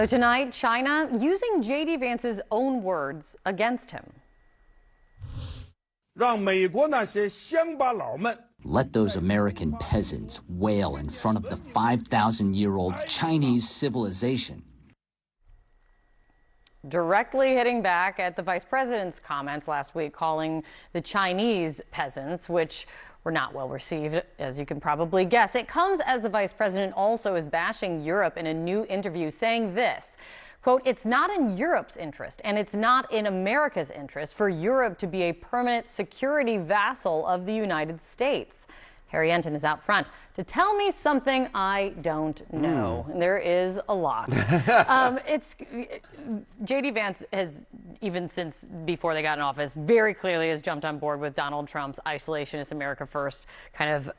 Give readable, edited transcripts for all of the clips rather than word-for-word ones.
So tonight, China using J.D. Vance's own words against him. Let those American peasants wail in front of the 5,000-year-old Chinese civilization. Directly hitting back at the vice president's comments last week, calling the Chinese peasants, which were not well received, as you can probably guess. It comes as the vice president also is bashing Europe in a new interview, saying this, quote, "It's not in Europe's interest and it's not in America's interest for Europe to be a permanent security vassal of the United States." Harry Enten is out front to tell me something I don't know. There is a lot. J.D. Vance has, even since before they got in office, very clearly has jumped on board with Donald Trump's isolationist America First kind of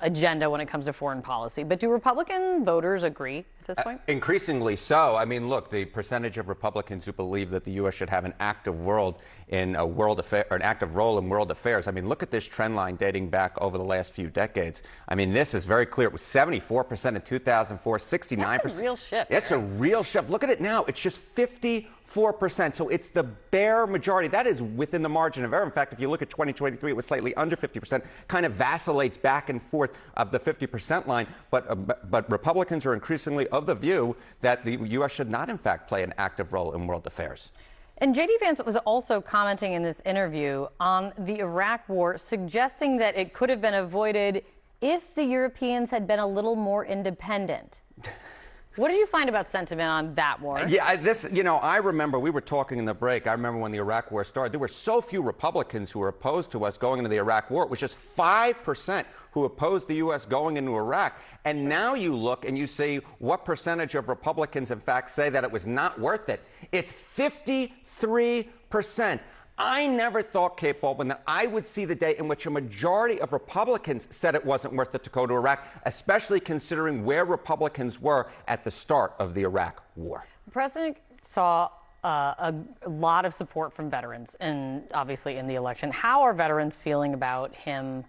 agenda when it comes to foreign policy. But do Republican voters agree at this point? Increasingly so. I mean, look, the percentage of Republicans who believe that the U.S. should have an active role in world affairs. I mean, look at this trend line dating back over the last few decades. I mean, this is very clear. It was 74% in 2004, 69%. That's a real shift. It's a real shift. Look at it now. It's just 54%. So it's the bare majority. That is within the margin of error. In fact, if you look at 2023, it was slightly under 50%, kind of vacillates back and forth of the 50% line. But Republicans are increasingly of the view that the U.S. should not, in fact, play an active role in world affairs. And J.D. Vance was also commenting in this interview on the Iraq war, suggesting that it could have been avoided if the Europeans had been a little more independent. What did you find about sentiment on that war? Yeah, I remember we were talking in the break. I remember when the Iraq war started, there were so few Republicans who were opposed to us going into the Iraq war. It was just 5% who opposed the U.S. going into Iraq. And now you look and you see what percentage of Republicans, in fact, say that it was not worth it. It's 53%. I never thought, Kate Baldwin, that I would see the day in which a majority of Republicans said it wasn't worth it to go to Iraq, especially considering where Republicans were at the start of the Iraq war. The president saw a lot of support from veterans, and obviously in the election. How are veterans feeling about him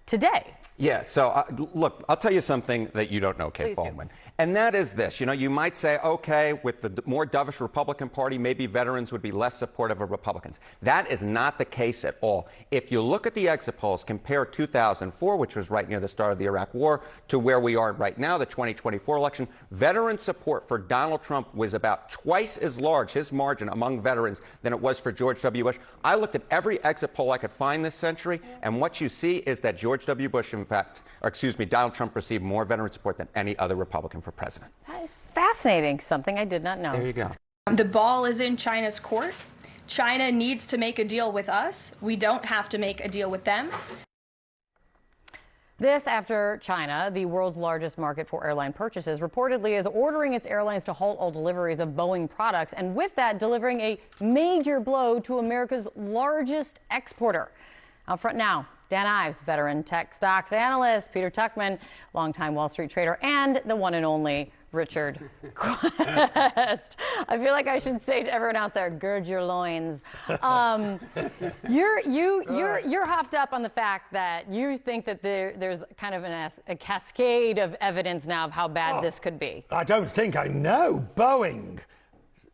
today? Yeah, so look, I'll tell you something that you don't know, Kate Baldwin. And that is this. You know, you might say, okay, with the more dovish Republican Party, maybe veterans would be less supportive of Republicans. That is not the case at all. If you look at the exit polls, compare 2004, which was right near the start of the Iraq War, to where we are right now, the 2024 election, veteran support for Donald Trump was about twice as large, his margin among veterans, than it was for George W. Bush. I looked at every exit poll I could find this century, and what you see is that George W. Bush, Donald Trump received more veteran support than any other Republican for president. That is fascinating, something I did not know. There you go. The ball is in China's court. China needs to make a deal with us. We don't have to make a deal with them. This after China, the world's largest market for airline purchases, reportedly is ordering its airlines to halt all deliveries of Boeing products, and with that, delivering a major blow to America's largest exporter. Out front now, Dan Ives, veteran tech stocks analyst, Peter Tuchman, longtime Wall Street trader, and the one and only Richard Quest. I feel like I should say to everyone out there, gird your loins. You're hopped up on the fact that you think that there's kind of a cascade of evidence now of how bad this could be. I don't think, I know. Boeing.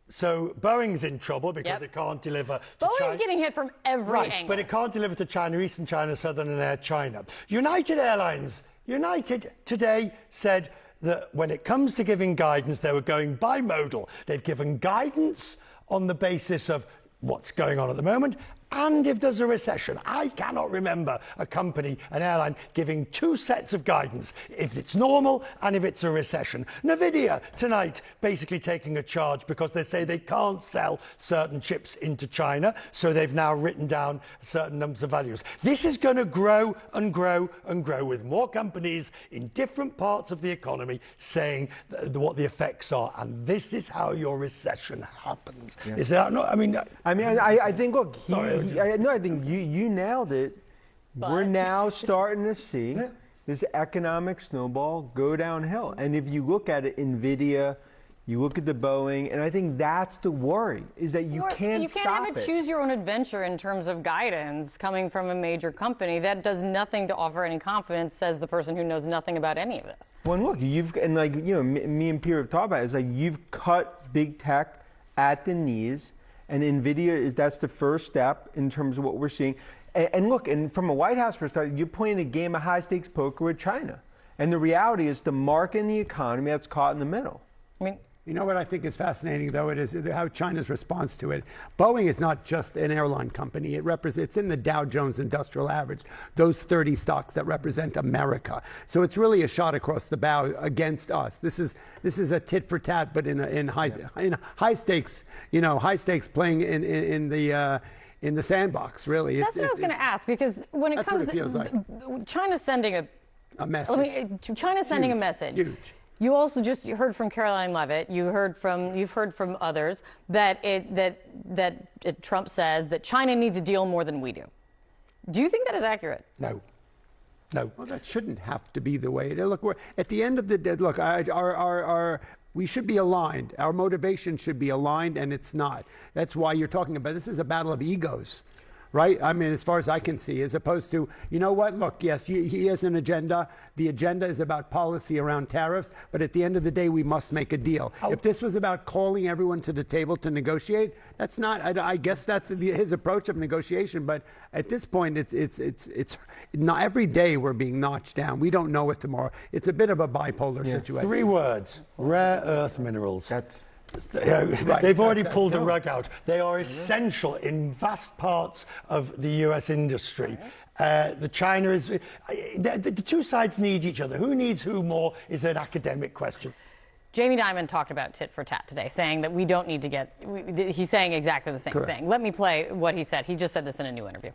So Boeing's in trouble because it can't deliver to China. Boeing's getting hit from every angle. But it can't deliver to China, Eastern China, Southern and Air China. United today said that when it comes to giving guidance, they were going bimodal. They've given guidance on the basis of what's going on at the moment, and if there's a recession. I cannot remember a company, an airline, giving two sets of guidance, if it's normal and if it's a recession. Nvidia tonight basically taking a charge because they say they can't sell certain chips into China, so they've now written down certain numbers of values. This is going to grow and grow and grow, with more companies in different parts of the economy saying what the effects are, and this is how your recession happens. Yes. Is that not? I think, look, I think you nailed it. But we're now starting to see this economic snowball go downhill. And if you look at it, Nvidia, You look at the Boeing, and I think that's the worry, is that you can't stop it. You can't have a choose your own adventure in terms of guidance coming from a major company. That does nothing to offer any confidence, says the person who knows nothing about any of this. Well, look, me and Pierre have talked about it. It's like you've cut big tech at the knees, and NVIDIA that's the first step in terms of what we're seeing. And look, and from a White House perspective, you're playing a game of high-stakes poker with China. And the reality is the market and the economy that's caught in the middle. I mean, you know what I think is fascinating, though, it is how China's response to it. Boeing is not just an airline company. It's in the Dow Jones Industrial Average, those 30 stocks that represent America. So it's really a shot across the bow against us. This is a tit for tat, but in high stakes, high stakes playing in the sandbox. Really, that's what I was going to ask, because when it comes, what it feels like. China's sending a message. China's sending a message. Huge. You also you heard from Caroline Leavitt. You've heard from others that Trump says that China needs a deal more than we do. Do you think that is accurate? No. Well, that shouldn't have to be the way it is. Look, at the end of the day, look, we should be aligned. Our motivation should be aligned, and it's not. That's why you're talking about this is a battle of egos. Right? I mean, as far as I can see, as opposed to, you know what? Look, yes, he has an agenda. The agenda is about policy around tariffs. But at the end of the day, we must make a deal. If this was about calling everyone to the table to negotiate, that's not. I guess that's his approach of negotiation. But at this point, it's not every day we're being notched down. We don't know it tomorrow. It's a bit of a bipolar situation. 3 words: rare earth minerals. Right. They've already pulled the rug out. They are essential in vast parts of the US industry. The two sides need each other. Who needs who more is an academic question. Jamie Dimon talked about tit for tat today, saying that we don't need to he's saying exactly the same thing. Let me play what he said. He just said this in a new interview.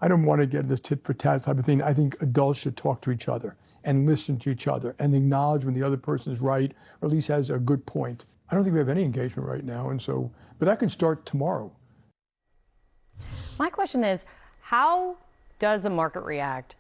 I don't want to get this tit for tat type of thing. I think adults should talk to each other and listen to each other and acknowledge when the other person is right, or at least has a good point. I don't think we have any engagement right now, but that can start tomorrow. My question is, how does the market react?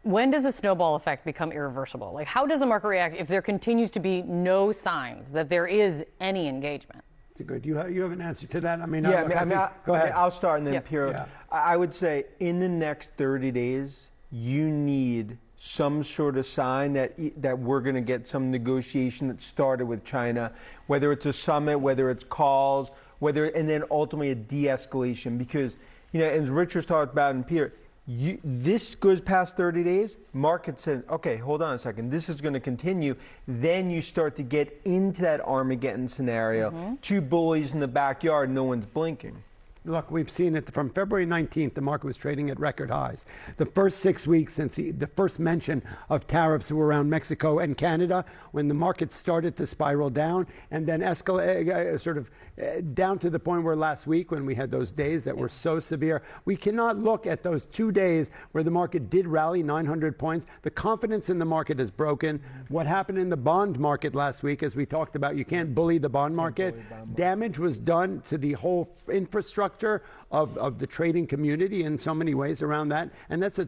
When does the snowball effect become irreversible? Like, how does the market react if there continues to be no signs that there is any engagement? Good. You have an answer to that? I mean, go ahead. I'll start, and then Pierre. Yeah. I would say in the next 30 days, you need some sort of sign that we're going to get some negotiation that started with China, whether it's a summit, whether it's calls, and then ultimately a de-escalation. Because, as Richard's talked about and Peter, this goes past 30 days, market said, okay, hold on a second, this is going to continue. Then you start to get into that Armageddon scenario. 2 bullies in the backyard, no one's blinking. Look, we've seen it from February 19th, the market was trading at record highs. The first 6 weeks since the first mention of tariffs were around Mexico and Canada, when the market started to spiral down and then escalate, down to the point where last week, when we had those days that were so severe, we cannot look at those 2 days where the market did rally 900 points. The confidence in the market is broken. What happened in the bond market last week, as we talked about, you can't bully the bond market. Damage was done to the whole infrastructure of the trading community in so many ways around that, and that's a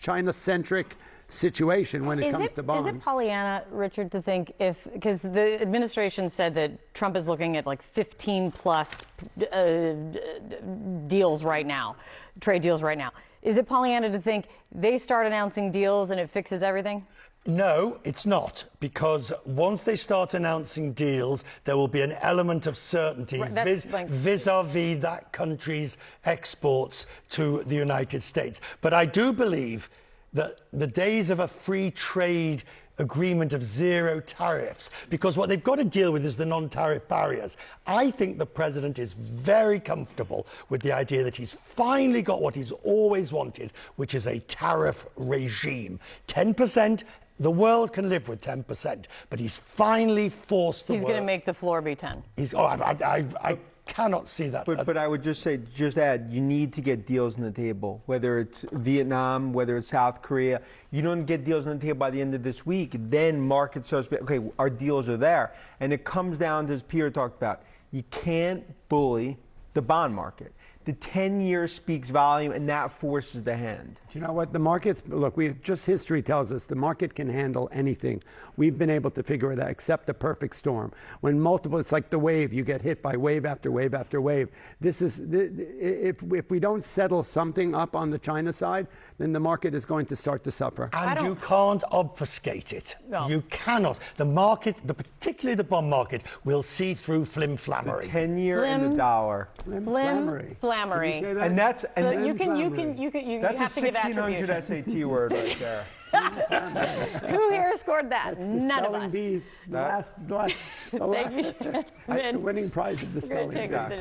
China-centric situation when it comes to bonds. Is it Pollyanna, Richard, to think because the administration said that Trump is looking at like 15 plus deals right now, trade deals right now. Is it Pollyanna to think they start announcing deals and it fixes everything? No, it's not, because once they start announcing deals, there will be an element of certainty vis-a-vis that country's exports to the United States. But I do believe that the days of a free trade agreement of 0 tariffs, because what they've got to deal with is the non-tariff barriers. I think the president is very comfortable with the idea that he's finally got what he's always wanted, which is a tariff regime. 10%. The world can live with 10%, but he's finally forced the world. He's going to make the floor be 10. I cannot see that. But I would just add, you need to get deals on the table, whether it's Vietnam, whether it's South Korea. You don't get deals on the table by the end of this week, then market starts to be, okay, our deals are there. And it comes down to, as Pierre talked about, you can't bully the bond market. the 10-year speaks volume, and that forces the hand. You know what? The markets, look, history tells us the market can handle anything. We've been able to figure that, except the perfect storm. When it's like the wave, you get hit by wave after wave after wave. If we don't settle something up on the China side, then the market is going to start to suffer. And you can't obfuscate it. No. You cannot. The market, particularly the bond market, will see through The flim-flammery. 10-year and the dollar. Flammery. And that's and You that's have to a give attribution. 1600 SAT word right there. Who here scored that? None of us. The last Thank you, Chairman. winning prize of the We're gonna spelling take bee. this